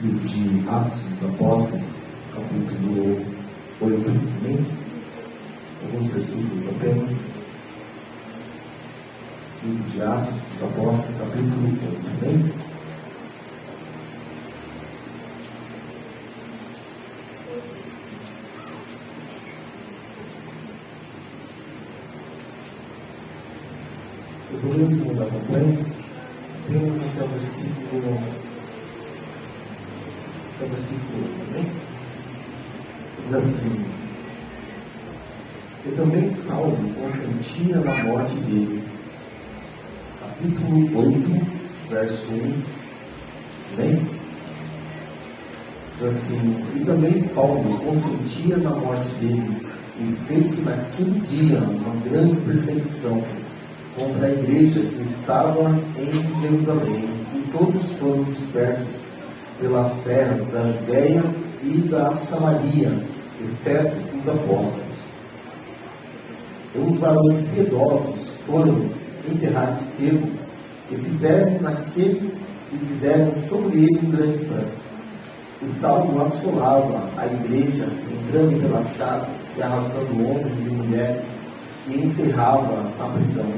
livro de Atos dos Apóstolos, capítulo 8, amém? Alguns versículos apenas. Livro de Atos dos Apóstolos, capítulo 8, amém? Os irmãos que nos acompanham, temos até o versículo 8, amém? Diz assim: e também Saulo consentia na morte dele. Capítulo 8, verso 1, amém? Diz assim: e também Paulo consentia na morte dele, e fez-se naquele dia uma grande perseguição contra a igreja que estava em Jerusalém, e todos foram dispersos pelas terras da Judéia e da Samaria, exceto os apóstolos. E os varões piedosos foram enterrar Estevão, e fizeram sobre ele um grande pranto. E Saulo assolava a igreja, entrando pelas casas e arrastando homens e mulheres, e encerrava a prisão.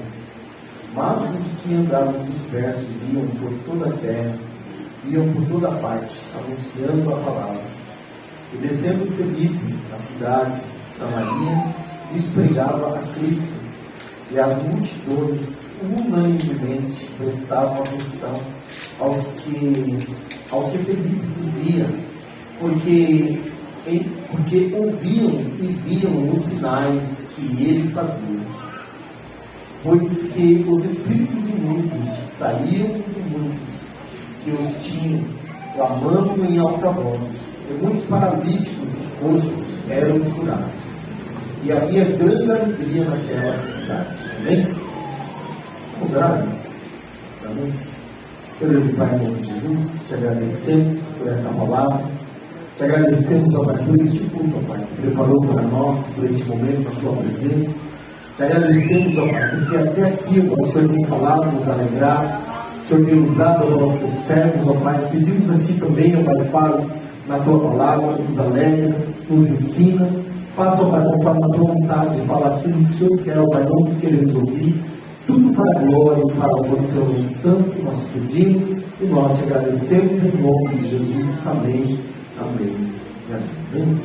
Mas os que andavam dispersos iam por toda a terra, iam por toda parte, anunciando a palavra. E descendo Felipe, a cidade de Samaria, lhes pregava a Cristo, e as multidões unanimemente prestavam atenção ao que Felipe dizia, porque ouviam e viam os sinais que ele fazia. Pois que os espíritos imundos saíam de muitos que os tinham, clamando em alta voz, e muitos paralíticos e coxos eram curados. E havia grande alegria naquela cidade. Amém? Vamos orar, irmãos. Amém? Senhor Deus e Pai, em nome de Jesus, te agradecemos por esta palavra. Te agradecemos, ó Pai, por este culto, ó Pai, que preparou para nós, por este momento, a tua presença. Te agradecemos, ó Pai, porque até aqui o Senhor tem falado, nos alegrado. O Senhor tem usado os teus servos, ó Pai. Pedimos a Ti também, ó Pai, fala na Tua palavra, nos alegra, nos ensina. Faça, ó Pai, conforme a Tua vontade, fala aquilo que o Senhor quer, ó Pai, não que queremos ouvir. Tudo para a glória e para o Teu nome santo, nós pedimos e nós te agradecemos em nome de Jesus. Amém. Amém. Amém.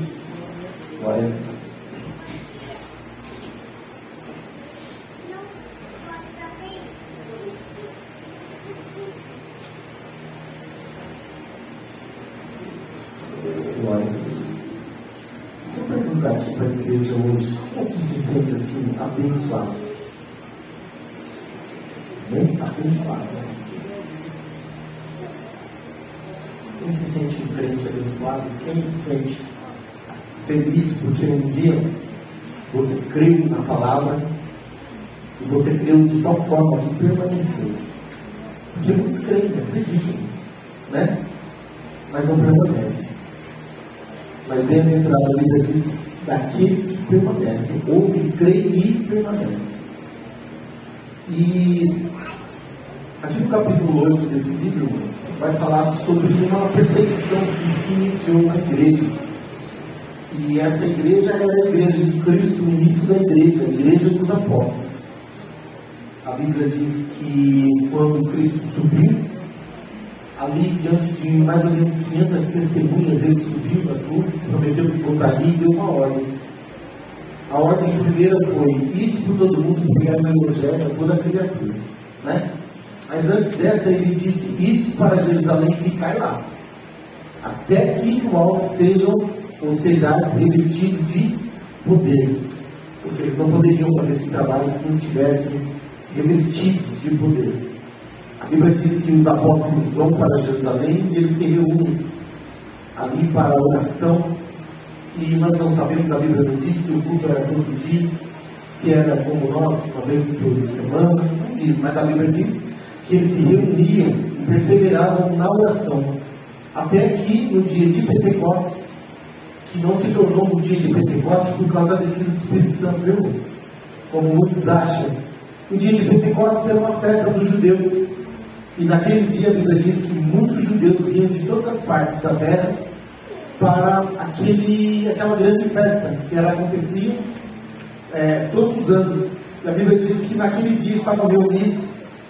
Glória a Deus. Glória a Deus. Se eu perguntar aqui para a igreja hoje, quem é que se sente assim, abençoado? Bem abençoado. Quem se sente um crente abençoado? Quem se sente feliz porque um dia você creu na palavra e você creu de tal forma que permaneceu? Porque muitos creem, acreditam, né? Mas não permanecem. Mas bem-aventurado a Bíblia diz daqueles que permanecem, ouvem, creem e permanecem. E aqui no capítulo 8 desse livro, irmãos, vai falar sobre uma perseguição que se iniciou na igreja. E essa igreja era a igreja de Cristo, o início da igreja, a igreja dos apóstolos. A Bíblia diz que quando Cristo subiu, ali diante de mais ou menos 500 testemunhas, ele subiu nas nuvens, prometeu que voltaria e deu uma ordem. A ordem primeira foi: ide por todo mundo e pregar o evangelho a toda criatura, né? Mas antes dessa ele disse: ide para Jerusalém e ficai lá, até que do alto sejais revestidos de poder, porque eles não poderiam fazer esse trabalho se não estivessem revestidos de poder. A Bíblia diz que os apóstolos vão para Jerusalém e eles se reúnem ali para a oração. E nós não sabemos, a Bíblia não diz se o culto era todo dia, se era como nós, uma vez por semana, não diz, mas a Bíblia diz que eles se reuniam e perseveravam na oração. Até que no dia de Pentecostes, que não se tornou um dia de Pentecostes por causa da descida do Espírito Santo, viu? Como muitos acham. O dia de Pentecostes era uma festa dos judeus. E naquele dia a Bíblia diz que muitos judeus vinham de todas as partes da terra para aquela grande festa que acontecia todos os anos. A Bíblia diz que naquele dia estavam reunidos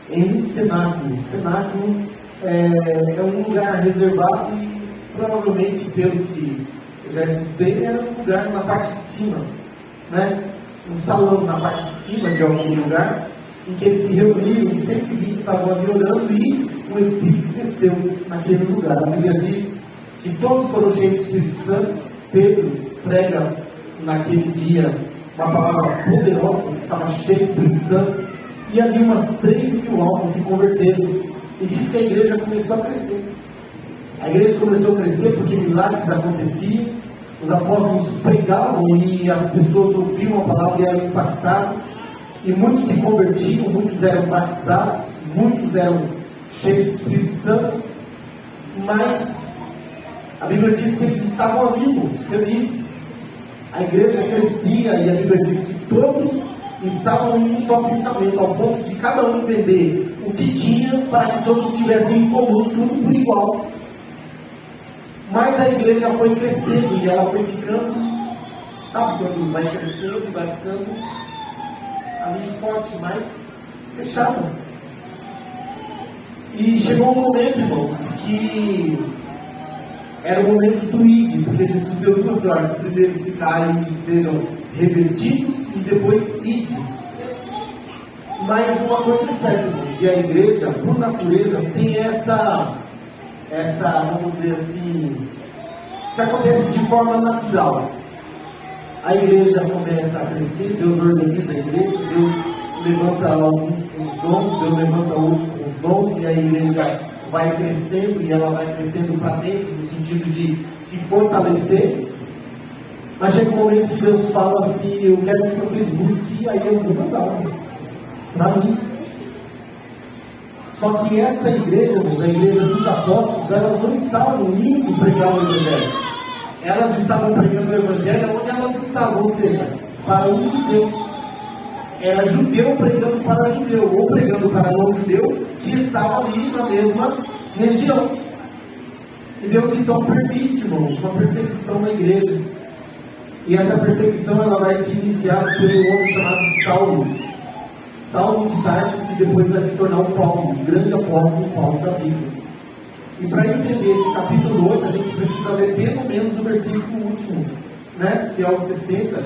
em um cenáculo. Cenáculo é um lugar reservado e provavelmente, pelo que eu já estudei, era um lugar na parte de cima, né? Um salão na parte de cima de algum lugar, em que eles se reuniram, e 120 estavam ali orando, e o Espírito desceu naquele lugar. A Bíblia diz que todos foram cheios do Espírito Santo. Pedro prega naquele dia uma palavra poderosa, que estava cheio do Espírito Santo, e ali umas 3.000 almas se converteram, e diz que a igreja começou a crescer. A igreja começou a crescer porque milagres aconteciam, os apóstolos pregavam e as pessoas ouviam a palavra e eram impactadas, e muitos se convertiam, muitos eram batizados, muitos eram cheios do Espírito Santo, mas a Bíblia diz que eles estavam vivos, felizes. A igreja crescia e a Bíblia diz que todos estavam em um só pensamento, ao ponto de cada um entender o que tinha para que todos tivessem em comum tudo por igual. Mas a igreja foi crescendo e ela foi ficando, sabe quando vai crescendo e vai ficando ali forte, mais fechada. E chegou um momento, irmãos, que era o momento do ide, porque Jesus deu 2 ordens: primeiro ficar e sejam revestidos, e depois ide. Mas uma coisa é certa, irmãos, que a igreja, por natureza, tem essa, vamos dizer assim, isso acontece de forma natural. A igreja começa a crescer, Deus organiza a igreja, Deus levanta alguns com os dons, Deus levanta outros com os dons, e a igreja vai crescendo, e ela vai crescendo para dentro, no sentido de se fortalecer. Mas chega um momento que Deus fala assim: eu quero que vocês busquem aí algumas almas para mim. Só que essa igreja, a igreja dos apóstolos, elas não estavam indo pregar o Evangelho. Elas estavam pregando o Evangelho onde elas estavam, ou seja, para um judeu. Era judeu pregando para judeu, ou pregando para não judeu, que estava ali na mesma região. E Deus então permite, irmãos, uma perseguição na igreja. E essa perseguição ela vai se iniciar por um homem chamado Saulo. Saulo de Tarso, que depois vai se tornar o Paulo, o grande apóstolo Paulo da Bíblia. E para entender esse capítulo 8, a gente precisa ler pelo menos o versículo último, né, que é o 60,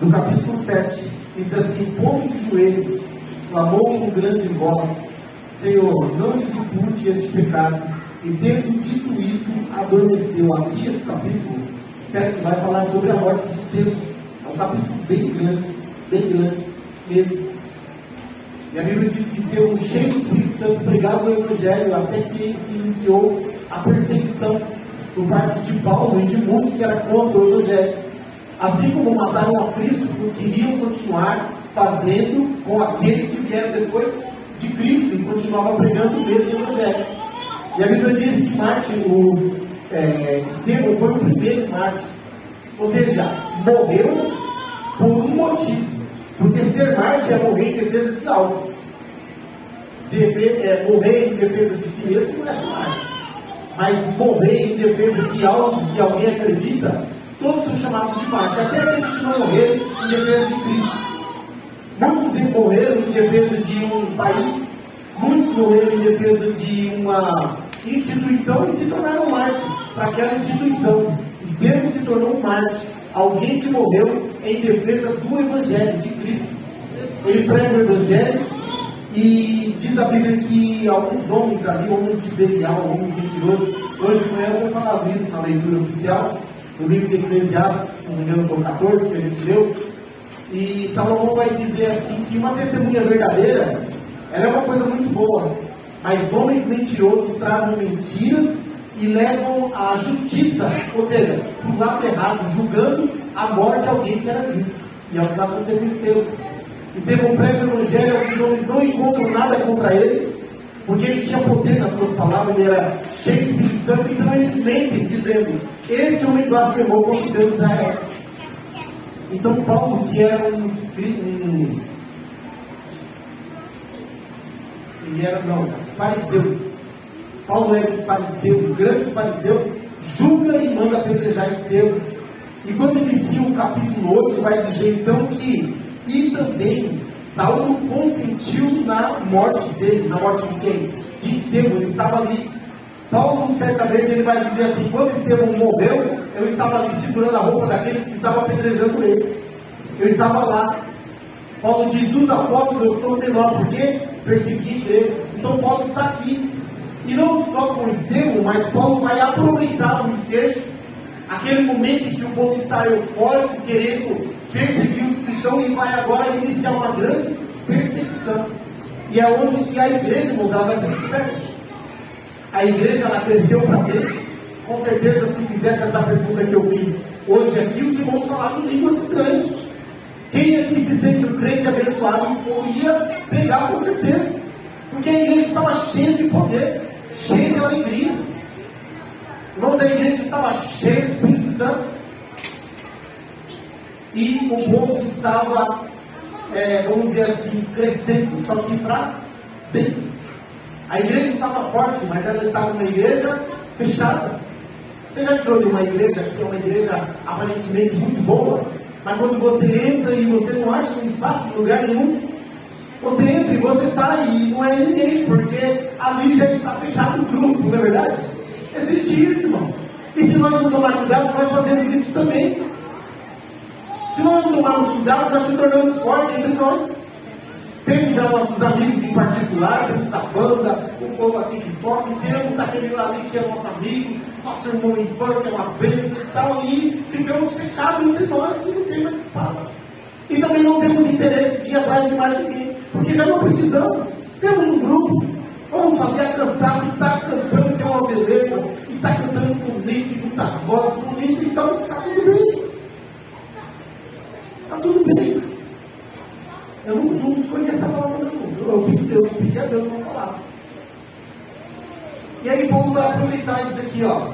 do capítulo 7. E diz assim: pondo de joelhos, clamou com grande voz: Senhor, não lhes impute este pecado. E tendo dito isto, adormeceu. Aqui esse capítulo 7 vai falar sobre a morte de Estevão. É um capítulo bem grande mesmo. E a Bíblia diz que Estevão, cheio do Espírito Santo, pregava o Evangelho, até que se iniciou a perseguição por parte de Paulo e de muitos que eram contra o Evangelho. Assim como mataram a Cristo, queriam continuar fazendo com aqueles que vieram depois de Cristo e continuavam pregando o mesmo Evangelho. E a Bíblia diz que Estevão foi o primeiro mártir, ou seja, morreu por um motivo. Porque ser mártir é morrer em defesa de algo. Morrer em defesa de si mesmo não é ser mártir. Mas morrer em defesa de algo que alguém acredita, todos são chamados de mártir. Até aqueles que não morreram em defesa de Cristo. Muitos morreram em defesa de um país, muitos morreram em defesa de uma instituição e se tornaram mártires para aquela instituição. Estevão se tornou um mártir. Alguém que morreu em defesa do Evangelho de Cristo. Ele prega o Evangelho e diz a Bíblia que alguns homens ali, homens de Belial, homens mentirosos, hoje de manhã eu vou falar disso na leitura oficial, no livro de Eclesiastes, se não me engano, foi 14 que a gente leu, e Salomão vai dizer assim que uma testemunha verdadeira, ela é uma coisa muito boa, mas homens mentirosos trazem mentiras e levam a justiça, ou seja, para o lado errado, julgando a morte de alguém que era justo. E é o que está acontecendo com Estevão. Estevão prega o Evangelho, alguns homens não encontram nada contra ele, porque ele tinha poder nas suas palavras, ele era cheio de Espírito Santo, então eles mentem, dizendo: este homem blasfemou contra Deus de Israel. Então Paulo, que era ele era, não, fariseu. Paulo era um fariseu, um grande fariseu, julga e manda apedrejar Estevão. E quando inicia o capítulo 8, vai dizer então que, e também Saulo consentiu na morte dele. Na morte de quem? De Estevão. Ele estava ali. Paulo, certa vez, ele vai dizer assim: quando Estevão morreu, eu estava ali segurando a roupa daqueles que estavam apedrejando ele. Eu estava lá. Paulo diz: dos apóstolos eu sou o menor, porque persegui ele. Então Paulo está aqui. E não só com Estevão, mas Paulo vai aproveitar o ensejo, aquele momento em que o povo está eufórico, querendo perseguir os cristãos, e vai agora iniciar uma grande perseguição. E é onde que a igreja, irmãos, ela vai ser dispersa. A igreja, ela cresceu para dentro. Com certeza, se fizesse essa pergunta que eu fiz hoje aqui, os irmãos falavam línguas estranhas. Quem aqui se sente um crente abençoado, o povo ia pegar com certeza. Porque a igreja estava cheia de poder, cheia de alegria. Irmãos, a igreja estava cheia do Espírito Santo. E o povo estava, vamos dizer assim, crescendo, só que para dentro. A igreja estava forte, mas ela estava uma igreja fechada. Você já entrou em uma igreja que é uma igreja aparentemente muito boa, mas quando você entra e você não acha um espaço em lugar nenhum, você entra e você sai e não é ninguém, porque ali já está fechado o grupo, não é verdade? Existe isso, irmãos. E se nós não tomarmos cuidado, nós fazemos isso também. Se nós não tomarmos cuidado, nós se tornamos fortes entre nós. Temos já nossos amigos em particular, temos a banda, o povo aqui que toca, temos aquele ali que é nosso amigo, nosso irmão em pão, que é uma bênção e tal, e ficamos fechados entre nós e não tem mais espaço. E também não temos interesse de ir atrás de mais ninguém, porque já não precisamos. Temos um grupo, vamos fazer a cantar, que está cantando, que é uma beleza, e está cantando bonito, muitas vozes bonitas, está tudo bem. Está tudo bem. Eu não escolhi essa palavra, não. Eu pedi a Deus uma palavra. E aí Paulo vai aproveitar e diz aqui, ó: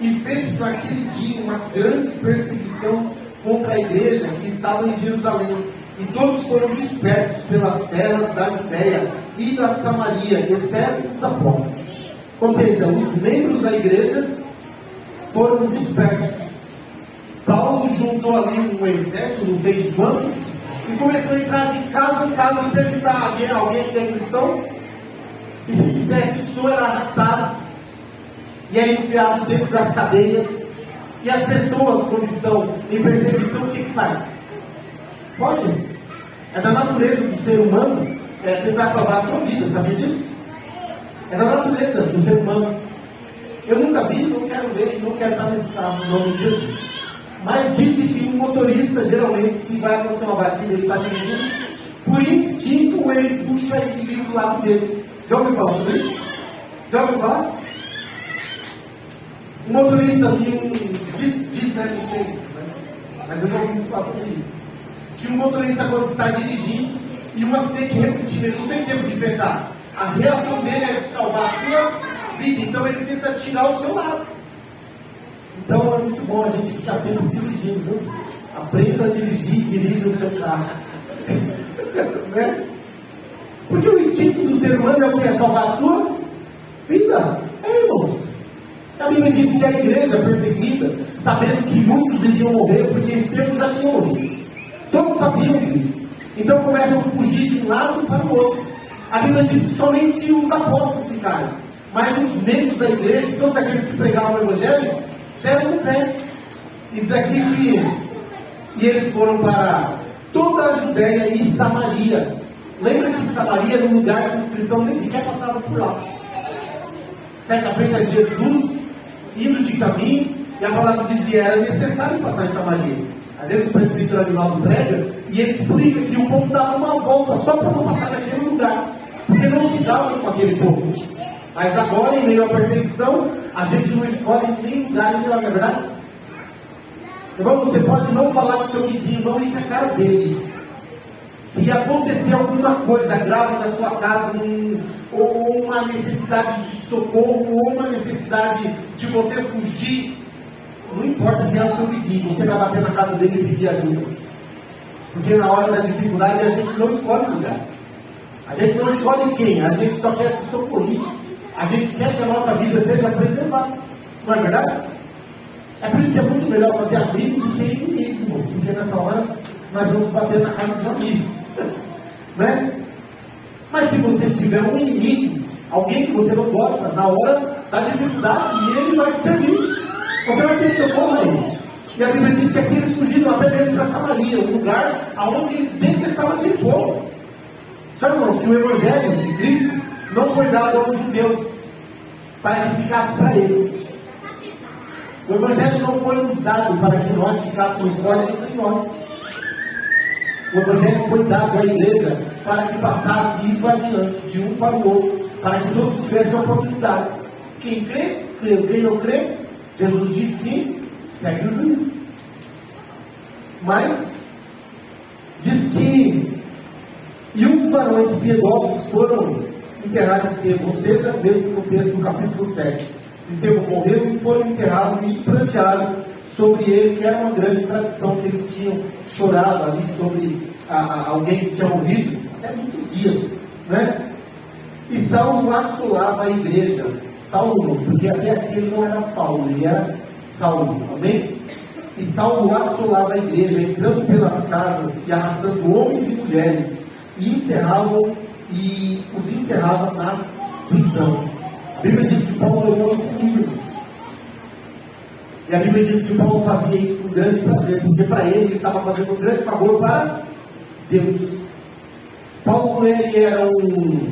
e fez naquele dia uma grande perseguição contra a igreja que estava em Jerusalém, e todos foram dispersos pelas terras da Judéia e da Samaria, exceto os apóstolos. Ou seja, os membros da igreja foram dispersos. Paulo juntou ali um exército, não sei de quantos, e começou a entrar de casa em casa e perguntar: alguém que é cristão? E se dissesse isso, era arrastado, e é enfiado dentro das cadeias. E as pessoas, quando estão em perseguição, o que faz? Foge. É da natureza do ser humano tentar salvar a sua vida, sabia disso? É da natureza do ser humano. Eu nunca vi, não quero ver, não quero estar nesse carro, no nome de Jesus. Mas disse que um motorista, geralmente, se vai acontecer uma batida, ele está dirigindo, por instinto ele puxa e vira do lado dele. Já ouviu falar sobre isso? Já ouviu falar? O motorista diz, né, não sei, mas eu já ouvi muito falar sobre isso, que o motorista, quando está dirigindo e um acidente repetido, ele não tem tempo de pensar. A reação dele é de salvar a sua vida, então ele tenta tirar o seu lado. Então é muito bom a gente ficar sempre dirigindo, viu? Aprenda a dirigir, dirija o seu carro. Né? Porque o instinto do ser humano é o que? É salvar a sua vida. Irmãos. A Bíblia diz que a igreja perseguida, sabendo que muitos iriam morrer, porque Estevão já tinha morrido. Todos sabiam disso. Então começam a fugir de um lado para o outro. A Bíblia diz que somente os apóstolos ficaram. Mas os membros da igreja, todos aqueles que pregavam o Evangelho, deram no pé. E diz aqui que eles foram para toda a Judéia e Samaria. Lembra que Samaria era um lugar que os cristãos nem sequer passavam por lá. Certa feita, Jesus indo de caminho, e a palavra dizia: era necessário passar em Samaria. Às vezes o presbítero Aguinaldo prega e ele explica que o povo dava uma volta só para não passar naquele lugar, porque não se dava com aquele povo. Mas agora, em meio à perseguição, a gente não escolhe nem lugar, não é verdade? Irmão, você pode não falar com seu vizinho, não ir com a cara dele. Se acontecer alguma coisa grave na sua casa, ou uma necessidade de socorro, ou uma necessidade de você fugir, não importa quem é o seu vizinho, você vai bater na casa dele e pedir ajuda. Porque na hora da dificuldade a gente não escolhe lugar. A gente não escolhe quem, a gente só quer se socorrer. A gente quer que a nossa vida seja preservada. Não é verdade? É por isso que é muito melhor fazer amigo do que inimigos, irmãos. Porque nessa hora nós vamos bater na casa do amigo. Né? Mas se você tiver um inimigo, alguém que você não gosta, na hora da dificuldade, ele vai te servir. Você vai ter socorro a ele. E a Bíblia diz que aqui eles fugiram até mesmo para Samaria, um lugar onde eles detestavam aquele povo. Sabe, irmãos, que o Evangelho de Cristo não foi dado aos judeus para que ficasse para eles. O Evangelho não foi nos dado para que nós ficássemos fortes entre nós. O Evangelho foi dado à igreja para que passasse isso adiante, de um para o outro, para que todos tivessem a oportunidade. Quem crê, creu. Quem não crê, Jesus disse que segue o juízo. Mas, diz que e os varões piedosos foram enterrar Estevão, ou seja, mesmo no texto do capítulo 7. Estevão morreu e foram enterrados e prantearam sobre ele, que era uma grande tradição que eles tinham chorado ali sobre alguém que tinha morrido até muitos dias, né? E Saulo assolava a igreja. Saulo, porque até aqui ele não era Paulo, ele era Saulo, amém? E Saulo assolava a igreja, entrando pelas casas e arrastando homens e mulheres, e os encerrava na prisão. A Bíblia diz que Paulo era um homem comigo. E a Bíblia diz que Paulo fazia isso com grande prazer, porque para ele estava fazendo um grande favor para Deus. Paulo, ele era um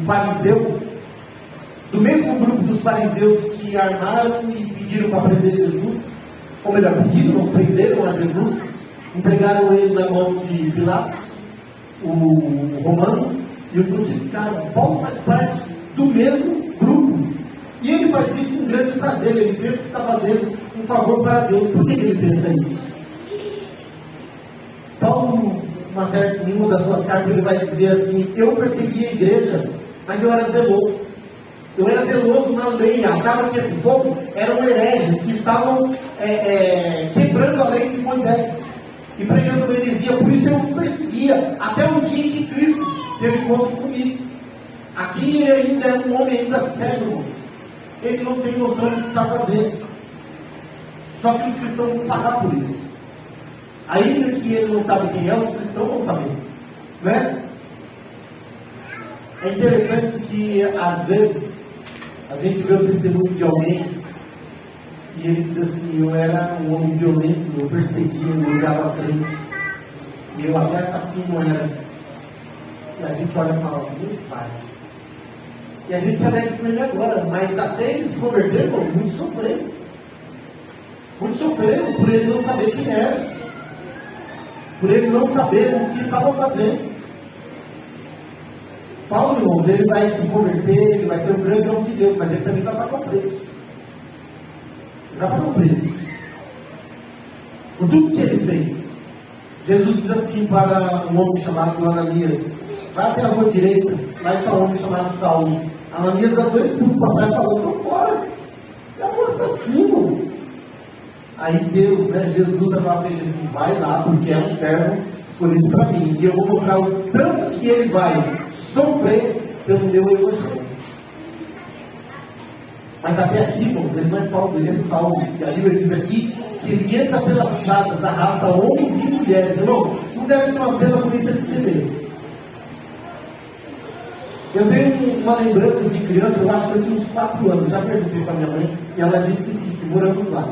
fariseu, do mesmo grupo dos fariseus que armaram e pediram para prender Jesus, ou melhor, pediram, não prenderam a Jesus, entregaram ele na mão de Pilatos, o romano, e o crucificaram. Paulo faz parte do mesmo grupo, e ele faz isso com grande prazer. Ele pensa que está fazendo um favor para Deus. Por que ele pensa isso? Paulo, em uma das suas cartas, ele vai dizer assim: eu persegui a igreja, mas eu era zeloso. Eu era zeloso na lei, achava que esse povo eram hereges, que estavam quebrando a lei de Moisés e pregando heresia. Por isso eu os perseguia, até o dia em que Cristo teve encontro comigo. Aqui ele ainda é um homem ainda cego, ele não tem noção do que está fazendo. Só que os cristãos vão pagar por isso. Ainda que ele não sabe quem é, os cristãos vão saber, né? É interessante que às vezes a gente vê o testemunho de alguém e ele diz assim: eu era um homem violento, eu perseguia, eu olhava à frente, e eu até assassino era. E a gente olha e fala: meu pai. E a gente se alegra com ele agora, mas até ele se converter, irmão, muito sofreram. Muito sofreram por ele não saber quem era, por ele não saber o que estava fazendo. Paulo, irmãos, ele vai se converter, ele vai ser um grande homem de Deus, mas ele também vai pagar o preço. Ele vai pagar o preço. Por tudo que ele fez. Jesus diz assim para um homem chamado Ananias: vai até a rua direita, lá está um homem chamado Saulo. Ananias dá 2 pulos para trás e falou: estou fora, é um assassino. Aí Deus, Jesus vai falar para ele assim: vai lá, porque é um servo escolhido para mim, e eu vou mostrar o tanto que ele vai sofrer pelo meu evangelho. Mas até aqui, irmãos, ele não é Paulo, ele é Saulo. E a Bíblia diz aqui que ele entra pelas casas, arrasta homens e mulheres. Irmão, não deve ser uma cena bonita de se ver. Eu tenho uma lembrança de criança, eu acho que eu tinha uns 4 anos, já perguntei para minha mãe, e ela disse que sim, que moramos lá.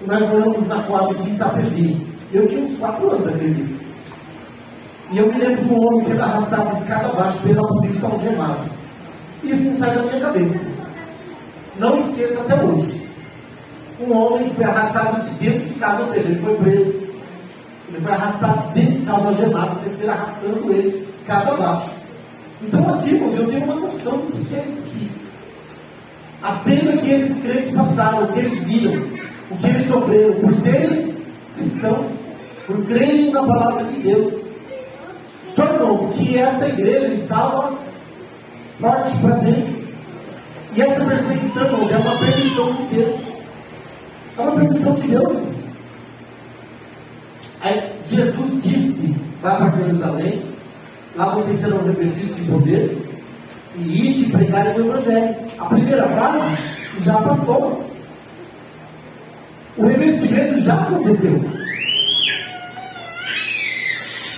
Nós moramos na quadra de Itapevi. Eu tinha uns 4 anos, acredito. E eu me lembro de um homem sendo arrastado escada abaixo pela polícia algemado. Isso não sai da minha cabeça. Não esqueço até hoje. Um homem foi arrastado de dentro de casa, ou seja, ele foi preso. Ele foi arrastado dentro de casa algemado, terceiro arrastando ele escada abaixo. Então aqui, irmãos, eu tenho uma noção do que é isso aqui. A cena que esses crentes passaram, o que eles viram, o que eles sofreram por serem cristãos, por crerem na palavra de Deus. Só, irmãos, que essa igreja estava forte para dentro. E essa perseguição, irmãos, é uma permissão de Deus. É uma permissão de Deus, irmãos. Aí Jesus disse: vá para Jerusalém, lá vocês serão revestidos de poder e ide pregar o Evangelho. A primeira frase já passou. O revestimento já aconteceu.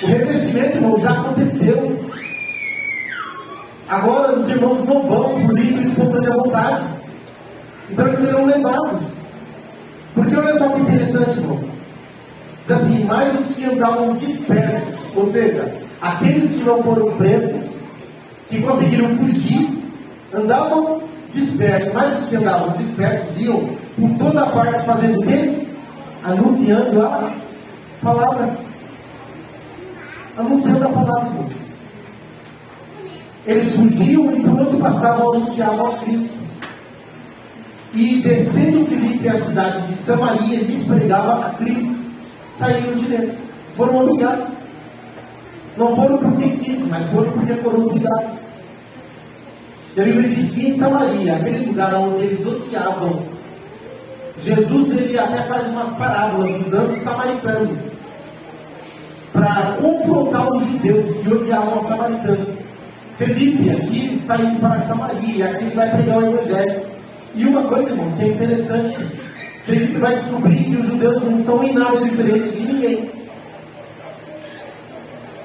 O revestimento, irmão, já aconteceu. Agora os irmãos não vão por livre e espontânea vontade. Então eles serão levados. Porque olha só que interessante, irmãos. Diz assim, mais os que andavam dispersos, ou seja, aqueles que não foram presos, que conseguiram fugir, andavam dispersos, mas os que andavam dispersos iam por toda parte fazendo o quê? Anunciando a palavra. Anunciando a palavra de Deus. Eles fugiam e por onde passavam anunciavam a Cristo. E descendo Filipe à cidade de Samaria, lhes pregava a Cristo. Saíram de dentro. Foram obrigados. Não foram porque quis, mas foram porque foram obrigados. E a Bíblia diz que em Samaria, aquele lugar onde eles odiavam, Jesus ele até faz umas parábolas usando o samaritano para confrontar os judeus que odiavam os samaritanos. Felipe aqui está indo para Samaria, aqui ele vai pregar o Evangelho. E uma coisa, irmãos, que é interessante, Felipe vai descobrir que os judeus não são em nada diferentes de ninguém.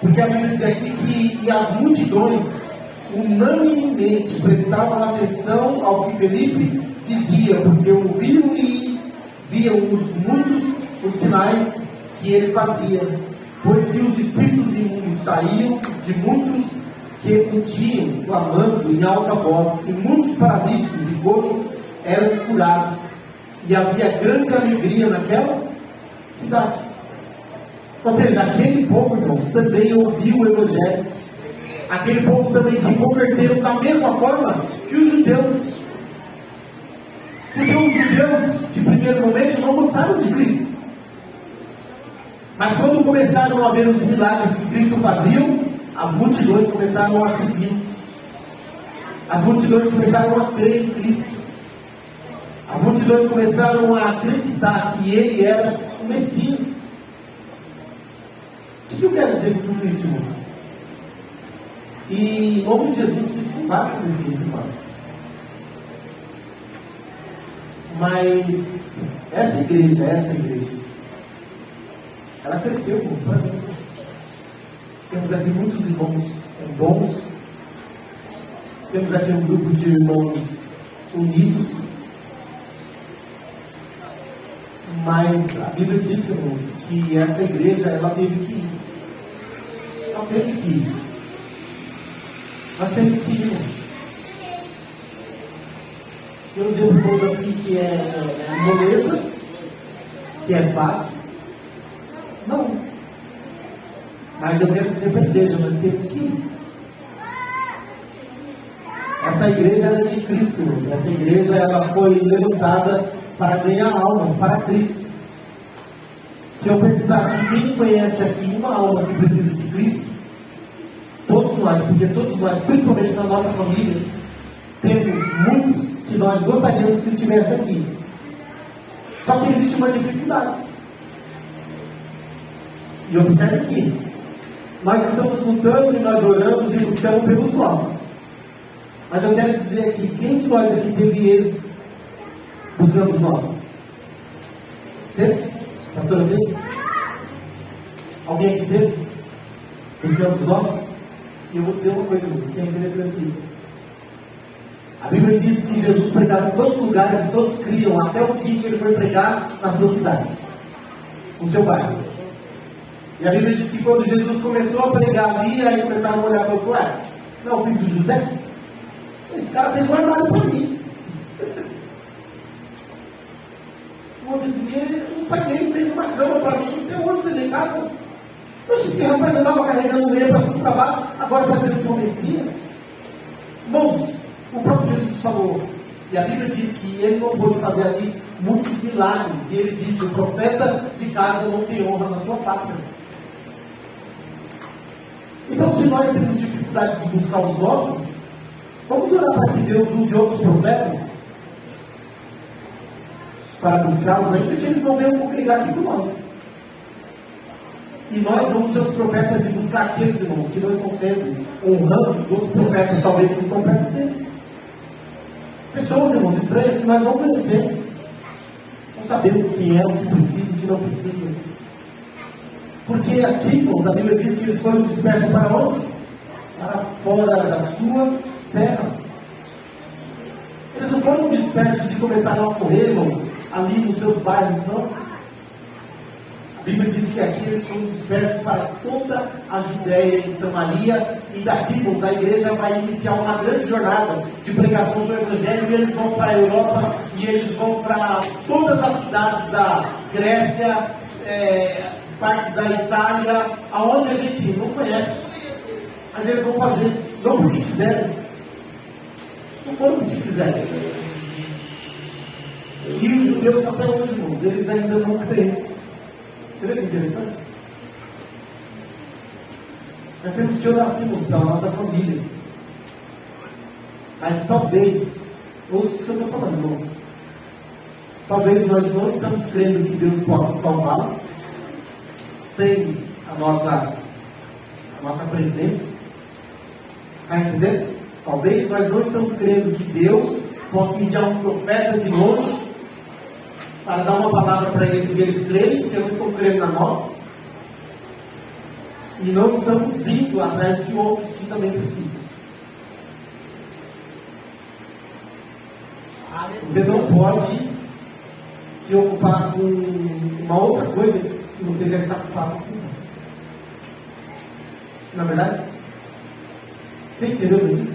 Porque a Bíblia diz aqui que as multidões unanimemente prestavam atenção ao que Felipe dizia, porque ouviam e viam os sinais que ele fazia, pois que os espíritos imundos saíam de muitos que o tinham, clamando em alta voz, e muitos paralíticos e coxos eram curados, e havia grande alegria naquela cidade. Ou seja, aquele povo, irmãos, também ouviu o Evangelho. Aquele povo também se converteram da mesma forma que os judeus. Porque os judeus, de primeiro momento, não gostaram de Cristo. Mas quando começaram a ver os milagres que Cristo fazia, as multidões começaram a seguir. As multidões começaram a crer em Cristo. As multidões começaram a acreditar que Ele era o Messias. O que eu quero dizer com tudo isso, irmãos? E em nome de Jesus, que isso vai acontecer entre nós. Mas essa igreja, ela cresceu, irmãos, para mim. Temos aqui muitos irmãos bons. Temos aqui um grupo de irmãos unidos. Mas a Bíblia diz, irmãos, que essa igreja, ela teve que ir. Nós temos que ir. Nós temos que ir, irmãos. Se eu dizer para o povo assim que é moleza, que é fácil, não. Mas eu quero dizer para a igreja, nós temos que ir. Essa igreja é de Cristo, irmãos. Essa igreja ela foi levantada para ganhar almas para Cristo. Se eu perguntar aqui, quem conhece aqui uma alma que precisa de Cristo? Todos nós, porque todos nós, principalmente na nossa família, temos muitos que nós gostaríamos que estivesse aqui. Só que existe uma dificuldade. E observe aqui, nós estamos lutando e nós oramos e buscamos pelos nossos. Mas eu quero dizer aqui, quem de nós aqui teve êxito buscando os nossos? Teve? Pastora, teve? Alguém aqui teve? Buscando os nossos? E eu vou dizer uma coisa, que é interessante isso. A Bíblia diz que Jesus pregava em todos os lugares e todos criam, até o dia que ele foi pregar na sua cidade, no seu bairro. E a Bíblia diz que quando Jesus começou a pregar ali, aí começaram a olhar para o outro lado. Não é o filho de José? Esse cara fez um armário para mim. O outro dizia, o pai dele fez uma cama para mim, até hoje dentro de casa. Poxa, esse rapaz andava carregando lenha para cima e para baixo, agora está dizendo que é o Messias? Irmãos, o próprio Jesus falou, e a Bíblia diz que ele não pôde fazer ali muitos milagres, e ele disse, o profeta de casa não tem honra na sua pátria. Então, se nós temos dificuldade de buscar os nossos, vamos orar para que Deus use outros profetas para buscá-los, ainda que eles não venham congregar aqui com nós. E nós vamos ser os profetas e buscar aqueles irmãos que não estão sendo honrando os outros profetas, talvez que estão perto deles. Pessoas, irmãos, estranhas que nós não conhecemos. Não sabemos quem é, o que precisa, o que não precisa. Porque aqui, irmãos, a Bíblia diz que eles foram dispersos para onde? Para fora da sua terra. Eles não foram dispersos e começaram a correr, irmãos, ali nos seus bairros, não. A Bíblia diz que aqui eles foram dispersos para toda a Judéia e Samaria, e daqui, irmãos, a igreja vai iniciar uma grande jornada de pregação do Evangelho, e eles vão para a Europa, e eles vão para todas as cidades da Grécia, partes da Itália, aonde a gente não conhece, mas eles vão fazer, não porque quiserem, não foram porque quiserem. E os judeus até hoje, irmãos, eles ainda não creem. Você vê que interessante? Nós temos que orar assim pela nossa família. Mas talvez, ouça o que eu estou falando, irmãos. Talvez nós não estamos crendo que Deus possa salvá-los sem a nossa presença. Está entendendo? Talvez nós não estamos crendo que Deus possa enviar um profeta de longe para dar uma palavra para eles e eles crerem, porque não estão crendo na nossa. E não estamos indo atrás de outros que também precisam. Você não pode se ocupar com uma outra coisa se você já está ocupado com uma. Na verdade, você entendeu isso?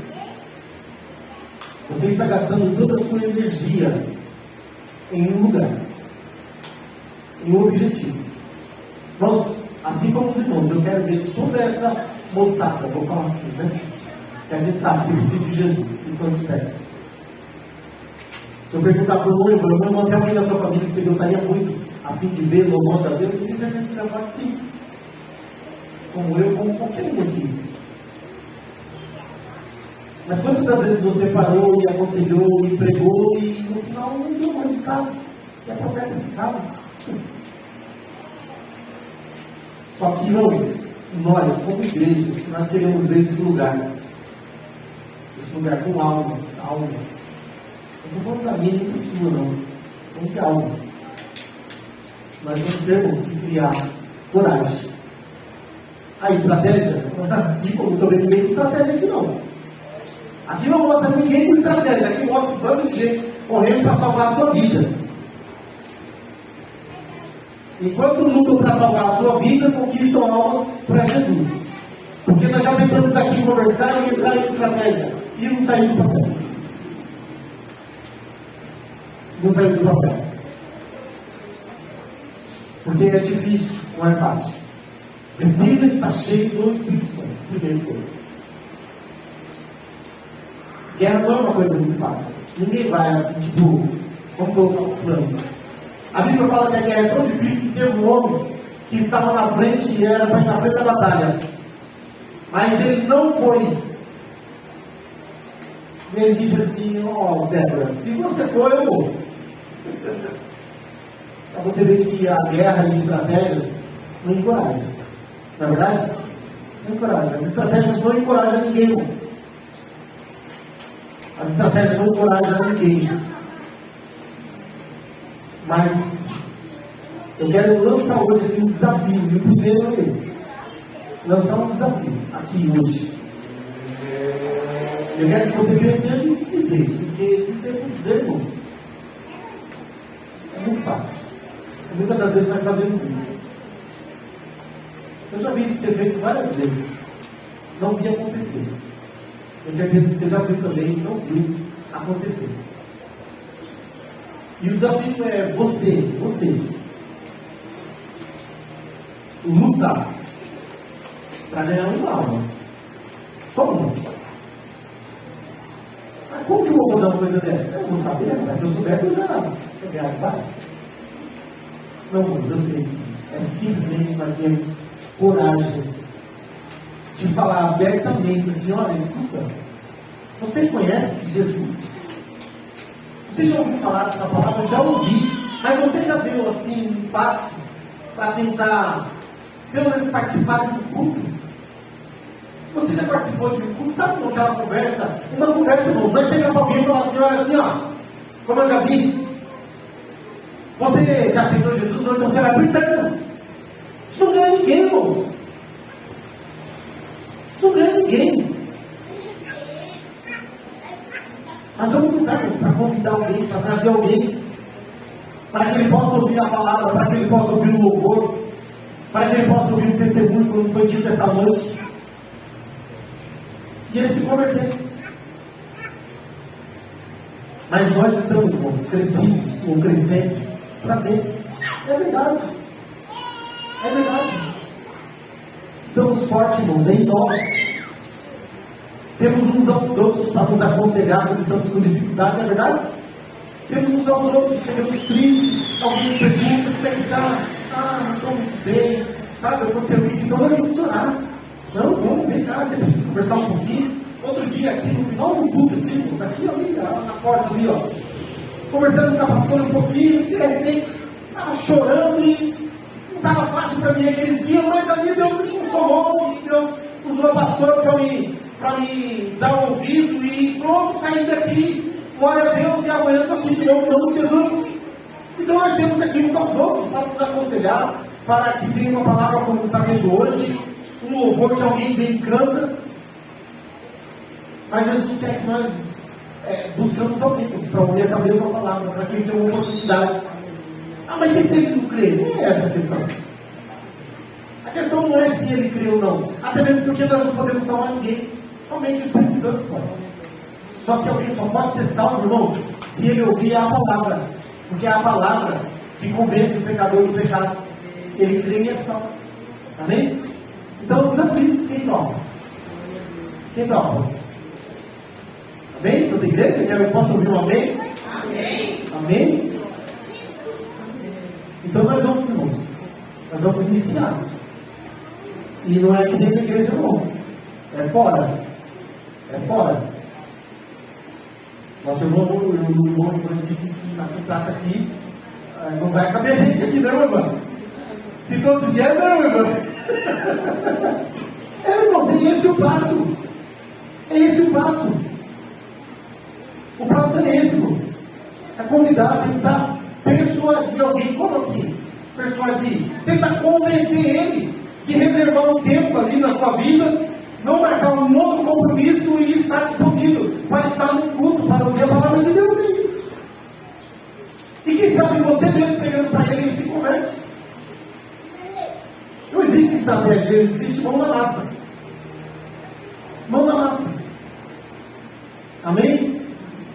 Você está gastando toda a sua energia em um lugar, em um objetivo. Nós, assim como os irmãos, eu quero ver toda essa moçada, vou falar assim, né? Que a gente sabe que precisa de Jesus, que estão dispersos. Se eu perguntar para o irmão, tem alguém da sua família que você gostaria muito, assim, de ver, louvando a Deus, eu tenho certeza que vai falar que sim. Como eu, como qualquer um aqui. Mas quantas das vezes você parou e aconselhou e pregou e no final não deu mais resultado? E é profeta de casa. Só que nós, como igrejas, nós queremos ver esse lugar com almas. Eu não estou falando da minha nem da sua, não. Vamos ter almas. Nós temos que criar coragem. A estratégia, aqui, eu não estou vendo ninguém com estratégia aqui, não. Aqui não mostra ninguém com estratégia, aqui mostra um bando de gente correndo para salvar a sua vida. Enquanto lutam para salvar a sua vida, conquistam almas para Jesus. Porque nós já tentamos aqui conversar e entrar em estratégia. E não saímos do papel. Não saímos do papel. Porque é difícil, não é fácil. Precisa estar cheio do Espírito Santo. Primeira coisa. Guerra não é uma coisa muito fácil. Ninguém vai assim, tipo, vamos colocar os planos. A Bíblia fala que a guerra é tão difícil que teve um homem que estava na frente e era para ir na frente da batalha. Mas ele não foi. Ele disse assim, Débora, se você for, eu vou. Para você ver que a guerra e estratégias não encorajam. Não é verdade? Não encorajam. As estratégias não encorajam ninguém. As estratégias não encorajam ninguém. Mas eu quero lançar hoje aqui um desafio. E o primeiro é ele. Lançar um desafio aqui hoje. Eu quero que você pense antes de dizer. Porque dizer, irmãos, é muito fácil. Muitas das vezes nós fazemos isso. Eu já vi isso ser feito várias vezes. Não vi acontecer. Tenho certeza que você já viu também e não viu acontecer. E o desafio é você lutar para ganhar uma alma. Só uma. Mas como que eu vou fazer uma coisa dessa? Eu não sabia, mas se eu soubesse eu já ganhava várias. Não, mas eu sei sim. É simplesmente nós temos coragem de falar abertamente assim, olha, escuta, você conhece Jesus? Você já ouviu falar dessa palavra? Já ouvi, mas você já deu assim um passo para tentar pelo menos participar do culto. Você já participou de um culto? Sabe como aquela conversa? Uma conversa, não vai chegar para alguém e falar assim, olha assim, ó, como eu já vi, você já aceitou Jesus, não, então você vai para o inferno. Isso não ganha ninguém, irmãos. Isso não ganha ninguém. Nós vamos lutar para convidar alguém, para trazer alguém, para que ele possa ouvir a palavra, para que ele possa ouvir o louvor, para que ele possa ouvir o testemunho, como foi dito essa noite, e ele se converter. Mas nós estamos, irmãos, crescidos ou crescendo para dentro. É verdade. É verdade. Estamos fortes, irmãos, em nós. Temos uns aos outros para nos aconselhar quando estamos com dificuldade, é verdade? Temos uns aos outros, chegamos tristes, alguém pergunta, como é que está? Não estou muito bem, sabe, aconteceu isso, então nós vamos orar. Não, vamos ver, cara, você precisa conversar um pouquinho. Outro dia aqui, no final do culto, aqui ali, na porta ali, ó, conversando com a pastora um pouquinho, de repente, estava chorando e não estava fácil para mim aqueles dias, mas ali Deus me consolou, e Deus usou a pastora para me dar um ouvido e pronto, saí daqui, glória a Deus, e amanhã estou aqui de novo, em nome de Jesus. Então nós temos aqui uns aos outros para nos aconselhar, para que tenha uma palavra como está tendo hoje, um louvor que alguém bem canta. Mas Jesus quer que nós buscamos alguém para ouvir essa mesma palavra, para que ele tenha uma oportunidade. Ah, mas se ele não crê? Não é essa a questão. A questão não é se ele crê ou não, até mesmo porque nós não podemos salvar ninguém. Somente o Espírito Santo pode. Só que alguém só pode ser salvo, irmãos, se ele ouvir a palavra. Porque é a palavra que convence o pecador do pecado. Ele crê e é salvo. Amém? Então, desafio. Quem topa? Quem topa? Amém? Toda igreja? Eu posso ouvir um amém? Amém. Amém? Então nós vamos, irmãos. Nós vamos iniciar. E não é aqui dentro da igreja, não. É fora. É fora. Nosso irmão disse que na prata aqui não vai caber gente aqui, não, irmão? Se todos vierem, não, irmão? Irmãos, é esse o passo. É esse o passo. O passo é esse, irmãos. É convidar, tentar persuadir alguém. Como assim? Persuadir. Tentar convencer ele de reservar um tempo ali na sua vida, não marcar um novo compromisso e estar disponível para estar no culto, para ouvir a palavra de Deus. É isso. E quem sabe você mesmo pegando para ele se converte. Não existe estratégia, existe mão na massa. Mão na massa. Amém?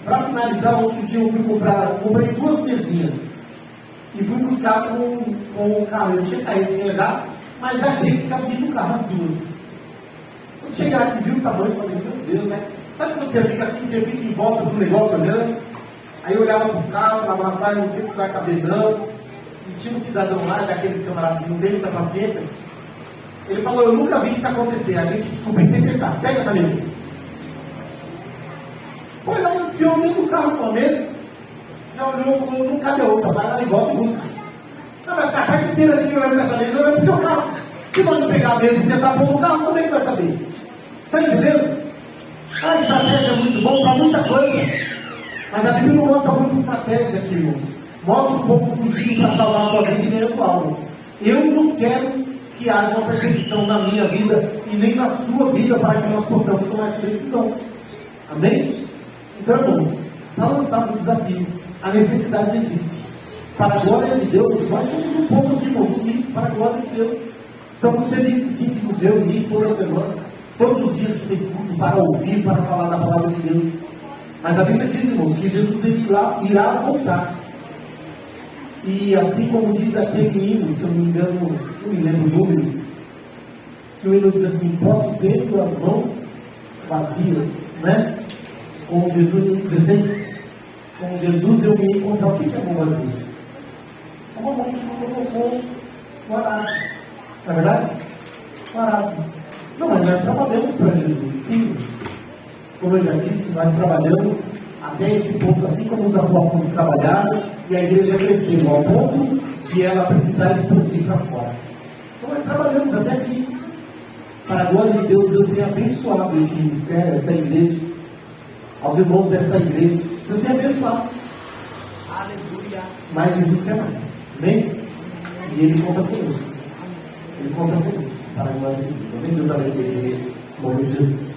Para finalizar, outro dia eu comprei 2 mesinhas e fui buscar com o carro. Eu tinha já, mas achei que cabia no carro as 2. Quando cheguei aqui, vi o tamanho, eu falei, meu Deus, né? Sabe quando você fica assim, você fica em volta do negócio olhando? Aí eu olhava para o carro, falava, rapaz, não sei se vai caber não. E tinha um cidadão lá, daqueles camaradas que não tem muita paciência. Ele falou, eu nunca vi isso acontecer, a gente descobriu sem tentar. Pega essa mesa. Foi lá, enfiou dentro do carro com a mesa, já olhou e falou, não cabe a outra, vai lá e volta e busca. Não, vai ficar a tarde inteira aqui olhando para essa mesa, olhando para o seu carro. Se não pegar a mesa e tentar pôr no carro, como é que vai saber? Está entendendo? A estratégia é muito bom para muita coisa. Mas a Bíblia não mostra muita estratégia aqui, irmãos. Mostra um pouco fugir para salvar a sua vida e ganhando almas. Eu não quero que haja uma perseguição na minha vida e nem na sua vida para que nós possamos tomar essa decisão. Amém? Então, irmãos, está lançado o desafio. A necessidade existe. Para a glória de Deus, nós somos um povo de irmãos unidos para a glória de Deus. Estamos felizes sim de nos ver unidos toda semana, todos os dias que tem culto para ouvir, para falar da palavra de Deus. Mas a Bíblia diz, irmãos, que Jesus ele irá voltar. E assim como diz aquele hino, se eu não me engano, não me lembro o número, que o hino diz assim, posso ter tuas mãos vazias, né? Com Jesus em 16, com Jesus eu me encontrar. O que é mão vazia? É uma mão que não colocou no arado. Não é verdade? Parado. Não, mas nós trabalhamos para Jesus, sim. Como eu já disse, nós trabalhamos até esse ponto, assim como os apóstolos trabalharam, e a igreja cresceu ao ponto de ela precisar explodir para fora. Então nós trabalhamos até aqui. Para a glória de Deus, Deus tem abençoado esse ministério, essa igreja, aos irmãos desta igreja. Deus tem abençoado. Aleluia. Mas Jesus quer mais. Amém? E Ele conta conosco. Ele conta conosco. Para a glória de Deus. Amém? Deus abençoe. Em nome de Jesus.